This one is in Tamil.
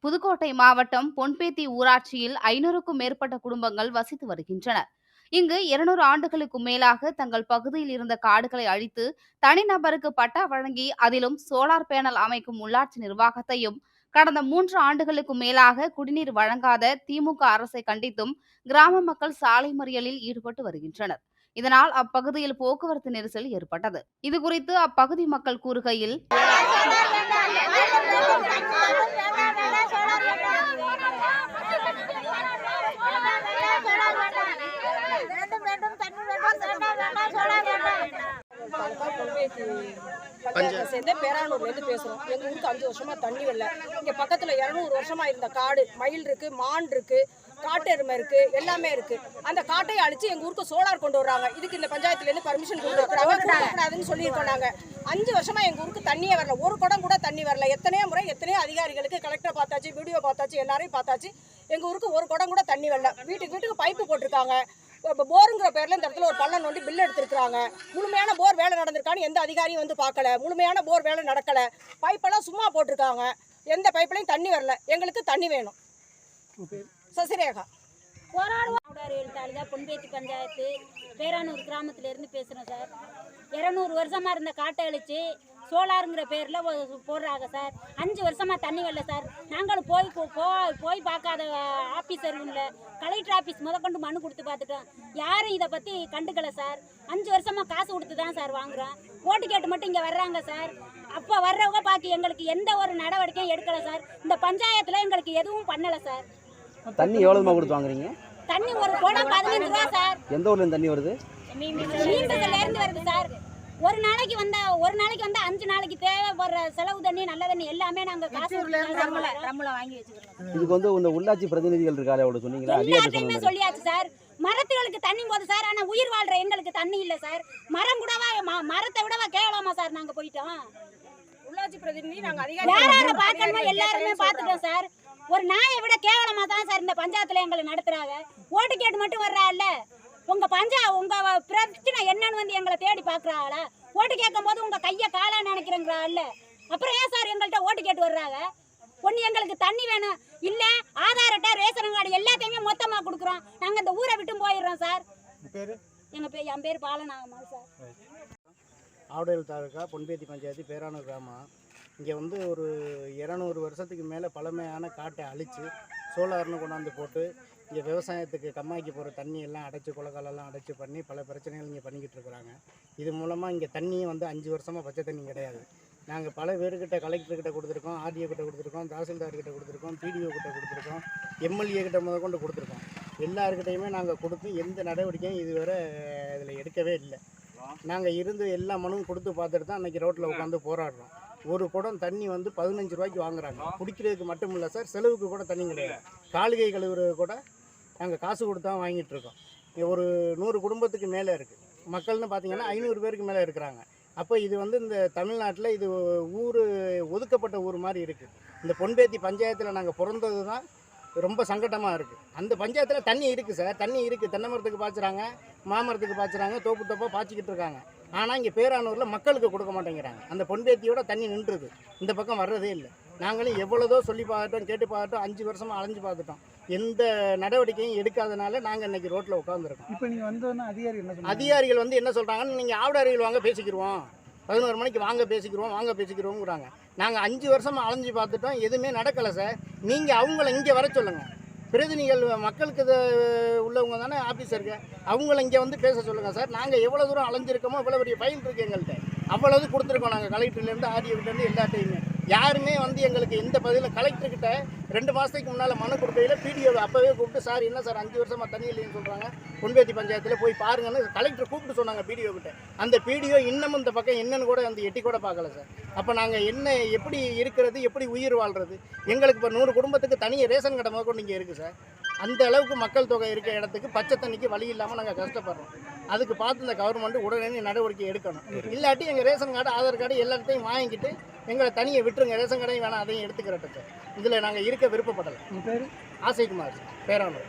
புதுக்கோட்டை மாவட்டம் பொன்பேத்தி ஊராட்சியில் 500க்கும் மேற்பட்ட குடும்பங்கள் வசித்து வருகின்றனர். இங்கு 200 ஆண்டுகளுக்கு மேலாக தங்கள் பகுதியில் இருந்த காடுகளை அழித்து தனிநபருக்கு பட்டா வழங்கி அதிலும் சோலார் பேனல் அமைக்கும் உள்ளாட்சி நிர்வாகத்தையும் கடந்த 3 ஆண்டுகளுக்கு மேலாக குடிநீர் வழங்காத திமுக அரசை கண்டித்தும் கிராம மக்கள் சாலை மறியலில் ஈடுபட்டு வருகின்றனர். இதனால் அப்பகுதியில் போக்குவரத்து நெரிசல் ஏற்பட்டது. இதுகுறித்து அப்பகுதி மக்கள் கூறுகையில், சேர்ந்து பேரானூர்லேருந்து பேசுகிறோம். எங்கள் ஊருக்கு 5 வருஷமாக தண்ணி வரல. இங்கே பக்கத்தில் 200 வருஷமாக இருந்த காடு, மயில் இருக்குது, மான் இருக்குது, காட்டு எருமை இருக்குது, எல்லாமே இருக்குது. அந்த காட்டை அழித்து எங்கள் ஊருக்கு சோலார் கொண்டு வர்றாங்க. இதுக்கு இந்த பஞ்சாயத்துலேருந்து பர்மிஷன் கொடுக்குறாங்கன்னு சொல்லியிருக்கோம். நாங்கள் 5 வருஷமாக எங்கள் ஊருக்கு தண்ணியே வரல. ஒரு குடம் கூட தண்ணி வரல. எத்தனையோ முறை எத்தனையோ அதிகாரிகளுக்கு கலெக்டரை பார்த்தாச்சு, வீடியோ பார்த்தாச்சு, எல்லாரையும் பார்த்தாச்சு. எங்கள் ஊருக்கு ஒரு குடம் கூட தண்ணி வரல. வீட்டுக்கு வீட்டுக்கு பைப்பு போட்டிருக்காங்க. இப்போ போருங்கிற பேரில் இந்த இடத்துல ஒரு பள்ளம் நோண்டி பில் எடுத்துருக்காங்க. முழுமையான போர் வேலை நடந்திருக்கான்னு எந்த அதிகாரியும் வந்து பார்க்கல. முழுமையான போர் வேலை நடக்கலை. பைப்பெல்லாம் சும்மா போட்டிருக்காங்க. எந்த பைப்லையும் தண்ணி வரல. எங்களுக்கு தண்ணி வேணும். சசிரேகா தாலுகா பொன்பேத்தி பஞ்சாயத்து பேரானூர் கிராமத்திலேருந்து பேசுகிறோம் சார். 200 வருஷமாக இருந்த காட்டை அழிச்சு சோலாருங்கிற பேரில் போடுறாங்க சார். 5 வருஷமாக தண்ணி வரல சார். நாங்களும் போய் பார்க்காத ஆஃபீஸரும் இல்லை. கலெக்டர் ஆஃபீஸ் முதற்கொண்டு மனு கொடுத்து பார்த்துட்டோம். யாரும் இதை பற்றி கண்டுக்கலை சார். 5 வருஷமாக காசு கொடுத்து தான் சார் வாங்குகிறோம். ஓட்டு கேட்டு மட்டும் இங்கே வர்றாங்க சார். அப்போ வர்றவங்க பார்த்து எங்களுக்கு எந்த ஒரு நடவடிக்கையும் எடுக்கலை சார். இந்த பஞ்சாயத்தில் எங்களுக்கு எதுவும் பண்ணலை சார். தண்ணி எவ்வளோமா கொடுத்து வாங்குறீங்க? தண்ணி ஒரு குடம் 15 ரூபா சார். எந்த ஊர்லேருந்து தண்ணி வருது? மீன்பகல்லேருந்து வருது சார். ஒரு நாளைக்கு வந்தா 5 நாளைக்கு தேவைப்படுற செலவு தண்ணி, நல்ல தண்ணி எல்லாமே நாங்கள் காசு வாங்கி வச்சுக்கிறோம். இதுக்கு வந்து இந்த உள்ளாட்சி பிரதிநிதிகள் இருக்காரு, அவட சொன்னீங்களா? எல்லாத்தையுமே சொல்லியாச்சு சார். மரத்துகளுக்கு தண்ணி போது சார். ஆனால் உயிர் வாழ்ற எங்களுக்கு தண்ணி இல்லை சார். மரம் கூடவா, மரத்தை விடவா கேவலமா சார் நாங்கள் போயிட்டோம். உள்ளாட்சி பிரதிநிதி நாங்கள் யாரை பார்க்கணுமோ எல்லாருமே பார்த்துட்டோம் சார். ஒரு நாயை விட கேவலமா தான் சார் இந்த பஞ்சாயத்துல எங்களை நடத்துறாங்க. ஓட்டு கேட்டு மட்டும் வர்றாள். உங்க பிரச்சனை என்னன்னு வந்து எங்களை தேடி பாக்குறாங்களா? ஓட்டு கேட்கும் போது உங்க கைய காலா நினைக்கிறேங்கிறாள். அப்புறம் ஏன் சார் எங்கள்கிட்ட ஓட்டு கேட்டு வர்றாங்க? ஒண்ணு எங்களுக்கு தண்ணி வேணும், இல்ல ஆதார் அட்டை, ரேஷன் கார்டு எல்லாத்தையுமே மொத்தமா கொடுக்குறோம். நாங்க இந்த ஊரை விட்டு போயிடுறோம் சார். என் பேர் பாலநாகம்மாள் சார். ஆவடையில் தாலுகா பொன்பேத்தி பஞ்சாயத்து பேரானூர் கிராமம். இங்கே வந்து ஒரு 200 வருஷத்துக்கு மேலே பழமையான காட்டை அழித்து சோலார்னு கொண்டாந்து போட்டு இங்கே விவசாயத்துக்கு கம்மாய்க்கு போகிற தண்ணி எல்லாம் அடைச்சி, குளக்காலெல்லாம் அடைச்சி பண்ணி பல பிரச்சனைகள் இங்கே பண்ணிக்கிட்டு இருக்கிறாங்க. இது மூலமாக இங்கே தண்ணியும் வந்து 5 வருஷமாக பச்சை தண்ணி கிடையாது. நாங்கள் பல பேர்கிட்ட கலெக்டர்கிட்ட கொடுத்துருக்கோம், ஆர்டிஓ கிட்ட கொடுத்துருக்கோம், தாசில்தார்கிட்ட கொடுத்துருக்கோம், பிடிஓ கிட்ட கொடுத்துருக்கோம், எம்எல்ஏ கிட்ட முதற்கொண்டு கொடுத்துருக்கோம். எல்லாருக்கிட்டையுமே நாங்கள் கொடுத்து எந்த நடவடிக்கையும் இதுவரை இதில் எடுக்கவே இல்லை. நாங்கள் இருந்து எல்லா மனுவும் கொடுத்து பார்த்துட்டு தான் அன்றைக்கி ரோட்டில் உட்காந்து போராடுறோம். ஒரு குடம் தண்ணி வந்து 15 ரூபாய்க்கு வாங்குறாங்க. குடிக்கிறதுக்கு மட்டும் இல்லை சார், செலவுக்கு கூட தண்ணி கிடையாது. கால்கை கழுவுறது கூட நாங்கள் காசு கொடுத்து தான் வாங்கிட்டு இருக்கோம். ஒரு 100 குடும்பத்துக்கு மேலே இருக்குது. மக்கள்னு பார்த்தீங்கன்னா 500 பேருக்கு மேலே இருக்கிறாங்க. அப்போ இது வந்து இந்த தமிழ்நாட்டில் இது ஊர் ஒதுக்கப்பட்ட ஊர் மாதிரி இருக்குது. இந்த பொன்பேத்தி பஞ்சாயத்தில் நாங்கள் பிறந்தது தான் ரொம்ப சங்கடமாக இருக்குது. அந்த பஞ்சாயத்தில் தண்ணி இருக்குது சார், தண்ணி இருக்குது. தென்னை மரத்துக்கு பாய்ச்சுறாங்க, மாமரத்துக்கு பாய்ச்சுறாங்க, தோப்பு தோப்பாக பாய்ச்சிக்கிட்டு இருக்காங்க. ஆனால் இங்கே பேரானூரில் மக்களுக்கு கொடுக்க மாட்டேங்கிறாங்க. அந்த பொன்பேத்தியோட தண்ணி நின்றுது, இந்த பக்கம் வர்றதே இல்லை. நாங்களும் எவ்வளோதோ சொல்லி பார்த்துட்டோம், கேட்டு பார்த்துட்டோம், 5 வருஷமாக அலைஞ்சு பார்த்துட்டோம். எந்த நடவடிக்கையும் எடுக்காதனால நாங்கள் இன்றைக்கி ரோட்டில் உட்காந்துருக்கோம். இப்போ நீங்கள் வந்தோன்னா அதிகாரிகள் வந்து என்ன சொல்கிறாங்கன்னு, நீங்கள் ஆவடாரிகள் வாங்க பேசிக்கிடுவோம், 11 மணிக்கு வாங்க பேசிக்கிறோங்கிறாங்க. நாங்கள் 5 வருஷமாக அலைஞ்சு பார்த்துட்டோம், எதுவுமே நடக்கலை சார். நீங்கள் அவங்கள இங்கே வர சொல்லுங்கள். பிரதிநிதிகள் மக்களுக்கு இது உள்ளவங்க தானே ஆஃபீஸருக்கு, அவங்கள இங்கே வந்து பேச சொல்லுங்கள் சார். நாங்கள் எவ்வளோ தூரம் அலைஞ்சிருக்கோமோ இவ்வளோ பெரிய ஃபைல் இருக்குது எங்கள்கிட்ட, அவ்வளவு கொடுத்துருக்கோம். நாங்கள் கலெக்டர்லேருந்து ஆர்டிஓக்கிட்டேருந்து எல்லாத்தையுமே யாருமே வந்து எங்களுக்கு எந்த பதிலில் கலெக்டர்கிட்ட 2 மாதத்துக்கு முன்னால் மனு கொடுக்கையில் பிடிஓ அப்போவே கூப்பிட்டு, சார் என்ன சார் 5 வருஷமாக தண்ணி இல்லைன்னு சொல்கிறாங்க, பொன்பேத்தி பஞ்சாயத்தில் போய் பாருங்கன்னு கலெக்டர் கூப்பிட்டு சொன்னாங்க பிடிஓ கிட்ட. அந்த பிடிஓ இன்னமும் இந்த பக்கம் என்னன்னு கூட அந்த எட்டி கூட பார்க்கல சார். அப்போ நாங்கள் என்ன எப்படி இருக்கிறது, எப்படி உயிர் வாழ்கிறது? எங்களுக்கு இப்போ 100 குடும்பத்துக்கு தனியாக ரேஷன் கடை முதற்கொண்டு இங்கே இருக்குது சார். அந்த அளவுக்கு மக்கள் தொகை இருக்கிற இடத்துக்கு பச்சை தண்ணிக்கு வழி இல்லாமல் நாங்கள் கஷ்டப்படுறோம். அதுக்கு பார்த்து இந்த கவர்மெண்ட் உடனே நடவடிக்கை எடுக்கணும். இல்லாட்டி எங்கள் ரேஷன் கார்டு, ஆதார் கார்டு எல்லாத்தையும் வாங்கிக்கிட்டு எங்களை தனியை விட்டுருங்க. ரேஷன் கடையும் வேணாம், அதையும் எடுத்துக்கிறட்டும் சார். இதில் நாங்கள் இருக்க விருப்பப்படலை. உங்கள் பேர்? ஆசைக்குமார், பேரானூர்.